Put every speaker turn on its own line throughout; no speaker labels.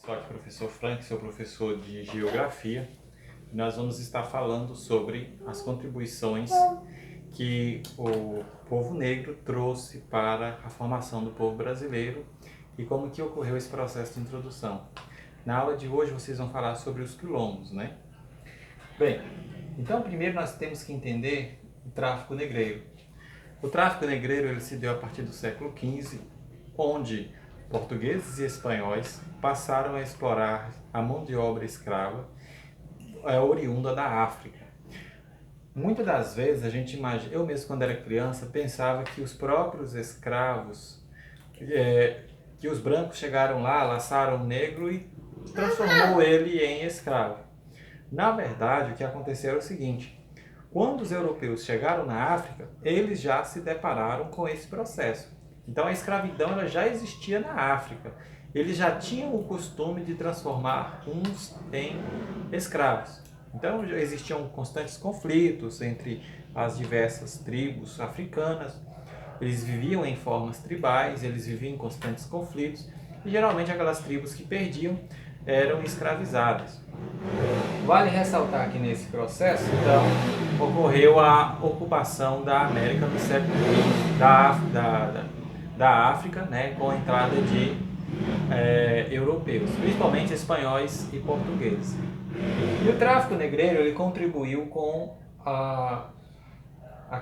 Sou aqui o professor Frank, sou professor de Geografia. Nós vamos estar falando sobre as contribuições que o povo negro trouxe para a formação do povo brasileiro e como que ocorreu esse processo de introdução. Na aula de hoje vocês vão falar sobre os quilombos, né? Bem, então primeiro nós temos que entender o tráfico negreiro. O tráfico negreiro ele se deu a partir do século XV, onde portugueses e espanhóis passaram a explorar a mão de obra escrava oriunda da África. Muitas das vezes a gente imagina, eu mesmo quando era criança pensava que os próprios escravos, que os brancos chegaram lá, laçaram o negro e transformou ele em escravo. Na verdade, o que aconteceu era o seguinte: quando os europeus chegaram na África, eles já se depararam com esse processo. Então a escravidão ela já existia na África. Eles já tinham o costume de transformar uns em escravos. Então já existiam constantes conflitos entre as diversas tribos africanas. Eles viviam em formas tribais, eles viviam em constantes conflitos e geralmente aquelas tribos que perdiam eram escravizadas. Vale ressaltar que nesse processo, então, ocorreu a ocupação da América no século XX, da África, né, com a entrada de europeus, principalmente espanhóis e portugueses. E o tráfico negreiro ele contribuiu com a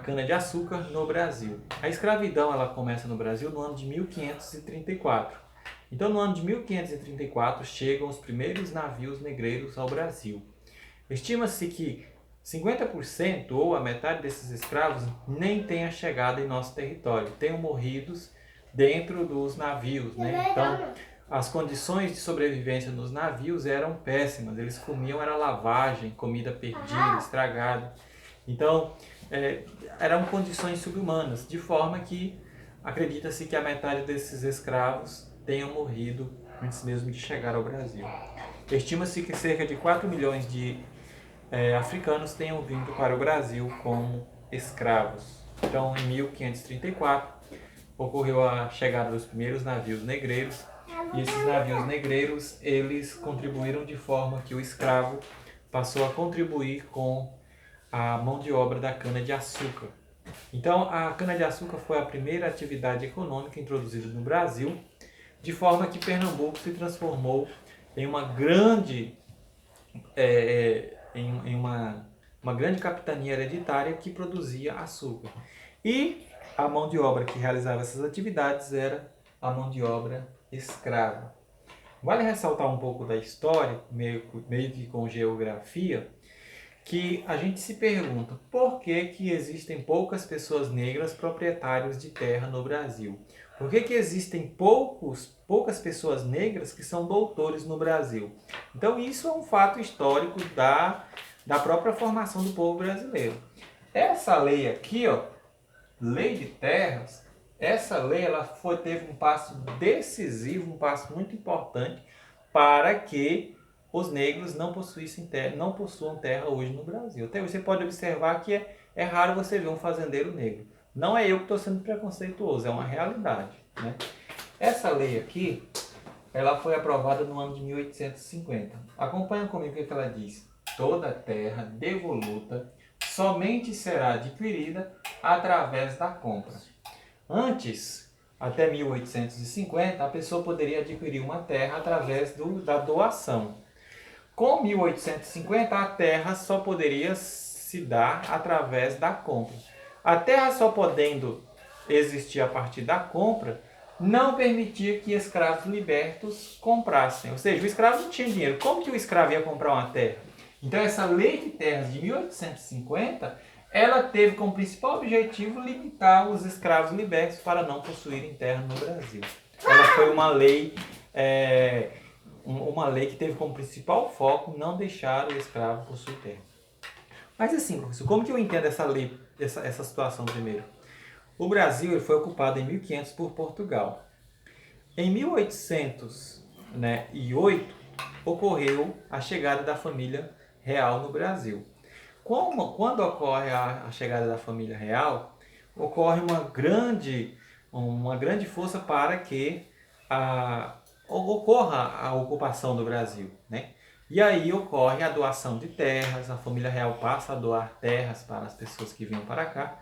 cana-de-açúcar no Brasil. A escravidão ela começa no Brasil no ano de 1534. Então, no ano de 1534, chegam os primeiros navios negreiros ao Brasil. Estima-se que 50% ou a metade desses escravos nem tenha chegado em nosso território, tenham morrido dentro dos navios, né? Então, as condições de sobrevivência nos navios eram péssimas. Eles comiam era lavagem, comida perdida, estragada. Então, eram condições subhumanas, de forma que acredita-se que a metade desses escravos tenham morrido antes mesmo de chegar ao Brasil. Estima-se que cerca de 4 milhões de africanos tenham vindo para o Brasil como escravos. Então, em 1534, ocorreu a chegada dos primeiros navios negreiros, e esses navios negreiros, eles contribuíram de forma que o escravo passou a contribuir com a mão de obra da cana-de-açúcar. Então, a cana-de-açúcar foi a primeira atividade econômica introduzida no Brasil, de forma que Pernambuco se transformou em uma grande uma grande capitania hereditária que produzia açúcar. E a mão de obra que realizava essas atividades era a mão de obra escrava. Vale ressaltar um pouco da história, meio que com geografia, que a gente se pergunta por que existem poucas pessoas negras proprietárias de terra no Brasil? Por que existem poucas pessoas negras que são doutores no Brasil? Então isso é um fato histórico da própria formação do povo brasileiro. Essa lei aqui, ó, Lei de Terras, essa lei teve um passo decisivo, um passo muito importante para que os negros não possuam terra hoje no Brasil. Até você pode observar que é raro você ver um fazendeiro negro. Não é eu que estou sendo preconceituoso, é uma realidade, né? Essa lei aqui, ela foi aprovada no ano de 1850. Acompanha comigo o que ela diz. Toda terra devoluta somente será adquirida através da compra. Antes, até 1850, a pessoa poderia adquirir uma terra através da doação. Com 1850, a terra só poderia se dar através da compra. A terra só podendo existir a partir da compra, não permitia que escravos libertos comprassem. Ou seja, o escravo não tinha dinheiro. Como que o escravo ia comprar uma terra? Então, essa lei de terras de 1850, ela teve como principal objetivo limitar os escravos libertos para não possuírem terra no Brasil. Ela foi uma lei que teve como principal foco não deixar o escravo possuir terra. Mas assim, professor, como que eu entendo essa lei, essa situação primeiro? O Brasil ele foi ocupado em 1500 por Portugal. Em 1808, ocorreu a chegada da família real no Brasil. Quando ocorre a chegada da família real, ocorre uma grande força para que ocorra a ocupação do Brasil, né? E aí ocorre a doação de terras, a família real passa a doar terras para as pessoas que vinham para cá,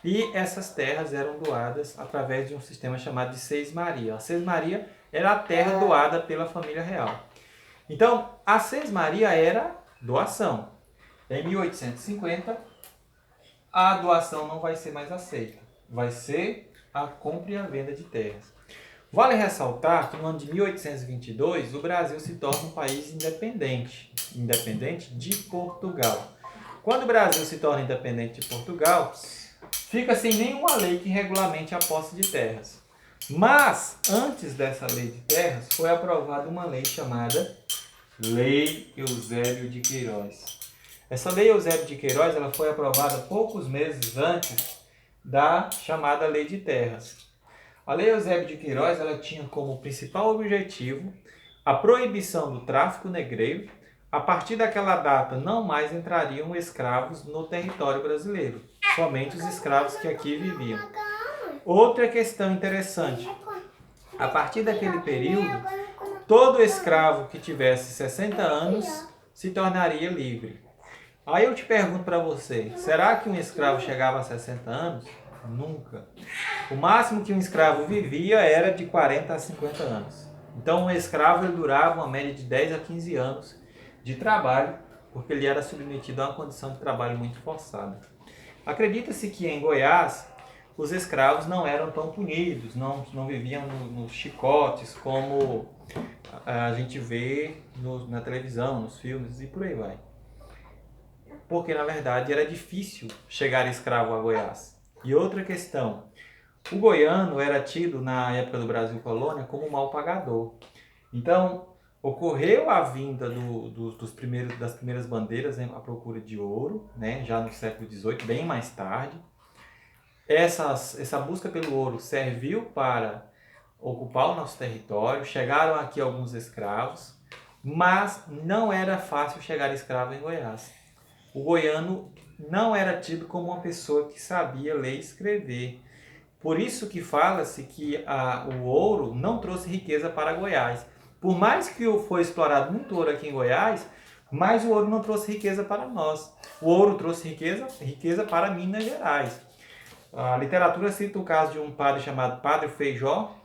e essas terras eram doadas através de um sistema chamado de Seis-Maria. A Seis-Maria era a terra doada pela família real. Então, a Seis-Maria era doação. Em 1850, a doação não vai ser mais aceita. Vai ser a compra e a venda de terras. Vale ressaltar que no ano de 1822, o Brasil se torna um país independente de Portugal. Quando o Brasil se torna independente de Portugal, fica sem nenhuma lei que regulamente a posse de terras. Mas, antes dessa lei de terras, foi aprovada uma lei chamada Lei Eusébio de Queiroz. Essa Lei Eusébio de Queiroz ela foi aprovada poucos meses antes da chamada Lei de Terras. A Lei Eusébio de Queiroz ela tinha como principal objetivo a proibição do tráfico negreiro. A partir daquela data, não mais entrariam escravos no território brasileiro, somente os escravos que aqui viviam. Outra questão interessante, a partir daquele período, todo escravo que tivesse 60 anos se tornaria livre. Aí eu te pergunto para você, será que um escravo chegava a 60 anos? Nunca. O máximo que um escravo vivia era de 40 a 50 anos. Então um escravo ele durava uma média de 10 a 15 anos de trabalho, porque ele era submetido a uma condição de trabalho muito forçada. Acredita-se que em Goiás os escravos não eram tão punidos, não viviam nos chicotes como a gente vê na televisão, nos filmes e por aí vai. Porque na verdade era difícil chegar escravo a Goiás. E outra questão, o goiano era tido na época do Brasil Colônia como mal pagador. Então, ocorreu a vinda das primeiras bandeiras à procura de ouro, né, já no século XVIII, bem mais tarde. Essa busca pelo ouro serviu para ocupar o nosso território, chegaram aqui alguns escravos, mas não era fácil chegar escravo em Goiás. O goiano não era tido como uma pessoa que sabia ler e escrever. Por isso que fala-se que o ouro não trouxe riqueza para Goiás. Por mais que foi explorado muito ouro aqui em Goiás, mas o ouro não trouxe riqueza para nós. O ouro trouxe riqueza para Minas Gerais. A literatura cita o caso de um padre chamado Padre Feijó,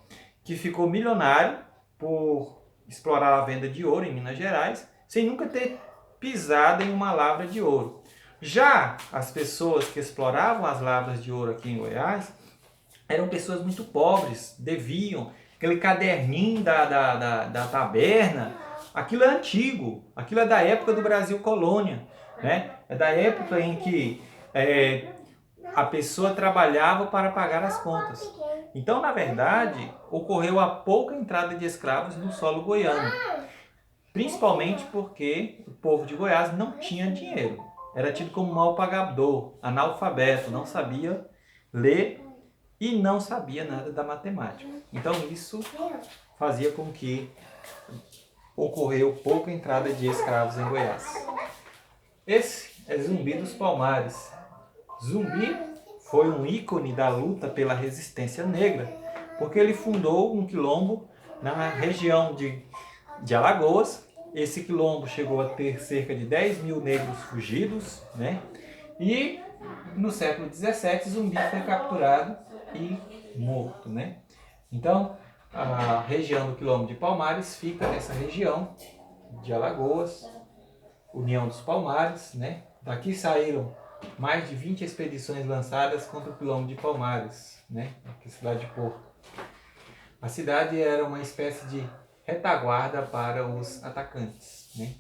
que ficou milionário por explorar a venda de ouro em Minas Gerais, sem nunca ter pisado em uma lavra de ouro. Já as pessoas que exploravam as lavras de ouro aqui em Goiás eram pessoas muito pobres, deviam. Aquele caderninho da taberna, aquilo é antigo, aquilo é da época do Brasil Colônia, né? É da época em que a pessoa trabalhava para pagar as contas. Então, na verdade, ocorreu a pouca entrada de escravos no solo goiano, principalmente porque o povo de Goiás não tinha dinheiro. Era tido como mal pagador, analfabeto, não sabia ler e não sabia nada da matemática. Então isso fazia com que ocorreu pouca entrada de escravos em Goiás. Esse é Zumbi dos Palmares. Zumbi foi um ícone da luta pela resistência negra, porque ele fundou um quilombo na região de Alagoas. Esse quilombo chegou a ter cerca de 10 mil negros fugidos, né? E no século XVII, Zumbi foi capturado e morto, né? Então, a região do Quilombo de Palmares fica nessa região de Alagoas, União dos Palmares, né? Daqui saíram mais de 20 expedições lançadas contra o Quilombo de Palmares, né? Aqui, cidade de Porto. A cidade era uma espécie de retaguarda para os atacantes, né?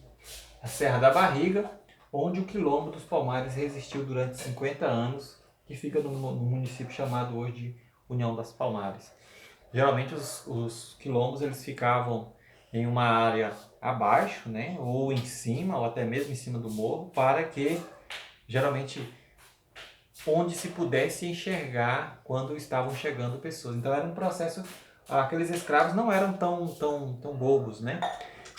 A Serra da Barriga, onde o Quilombo dos Palmares resistiu durante 50 anos, que fica no município chamado hoje de União das Palmares. Geralmente os quilombos eles ficavam em uma área abaixo, né, ou em cima, ou até mesmo em cima do morro, para que, geralmente, onde se pudesse enxergar quando estavam chegando pessoas. Então era um processo, aqueles escravos não eram tão bobos, né?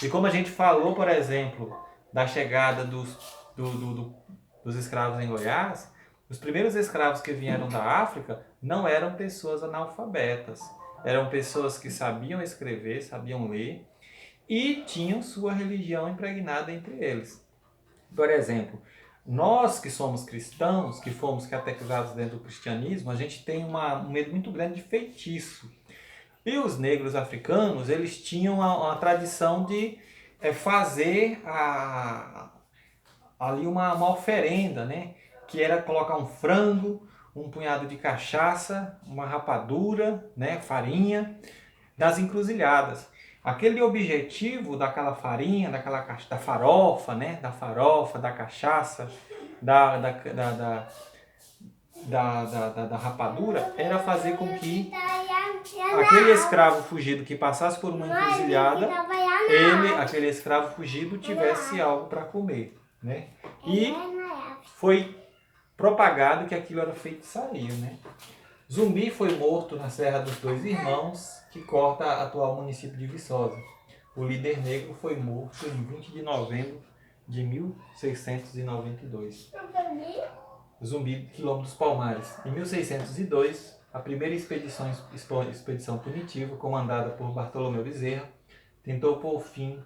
E como a gente falou, por exemplo, da chegada dos escravos em Goiás, os primeiros escravos que vieram da África não eram pessoas analfabetas. eram pessoas que sabiam escrever, sabiam ler e tinham sua religião impregnada entre eles. Por exemplo, nós que somos cristãos, que fomos catequizados dentro do cristianismo, a gente tem um medo muito grande de feitiço. E os negros africanos, eles tinham a tradição de fazer ali uma oferenda, né? Que era colocar um frango, um punhado de cachaça, uma rapadura, né? Farinha, das encruzilhadas. Aquele objetivo daquela farinha, da farofa, né? Da farofa, da cachaça, da rapadura, era fazer com que aquele escravo fugido que passasse por uma encruzilhada, aquele escravo fugido, tivesse algo para comer, né? E foi propagado que aquilo era feitiçaria, né? Zumbi foi morto na Serra dos Dois Irmãos, que corta o atual município de Viçosa. O líder negro foi morto em 20 de novembro de 1692. Zumbi, Quilombo dos Palmares. Em 1602, a primeira expedição punitiva, comandada por Bartolomeu Bezerra, tentou pôr fim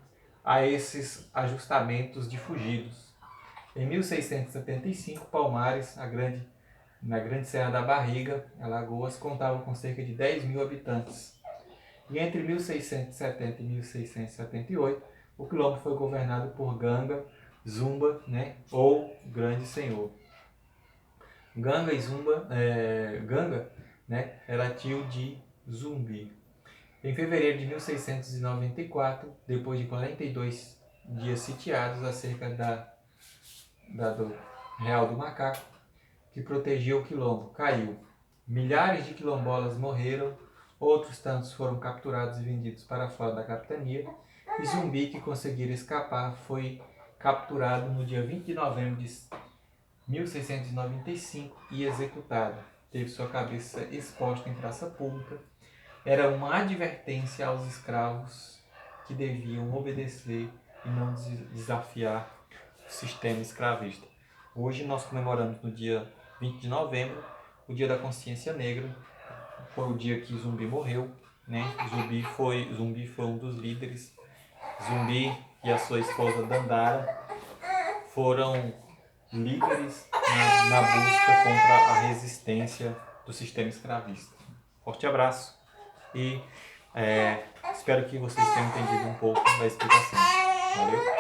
a esses ajustamentos de fugidos. Em 1675, Palmares, na Grande Serra da Barriga, Alagoas, contava com cerca de 10 mil habitantes. E entre 1670 e 1678, o quilombo foi governado por Ganga, Zumba, né, ou Grande Senhor. Ganga e Zumba, Ganga, né, era tio de Zumbi. Em fevereiro de 1694, depois de 42 dias sitiados, a cerca do Real do Macaco, que protegia o quilombo, caiu. Milhares de quilombolas morreram, outros tantos foram capturados e vendidos para fora da capitania, e Zumbi, que conseguira escapar, foi capturado no dia 20 de novembro de 1695 e executado. Teve sua cabeça exposta em praça pública. Era uma advertência aos escravos que deviam obedecer e não desafiar o sistema escravista. Hoje nós comemoramos no dia 20 de novembro o Dia da Consciência Negra. Foi o dia que Zumbi morreu, né? Zumbi foi um dos líderes. Zumbi e a sua esposa Dandara foram líderes na busca contra a resistência do sistema escravista. Forte abraço e espero que vocês tenham entendido um pouco da explicação. Valeu?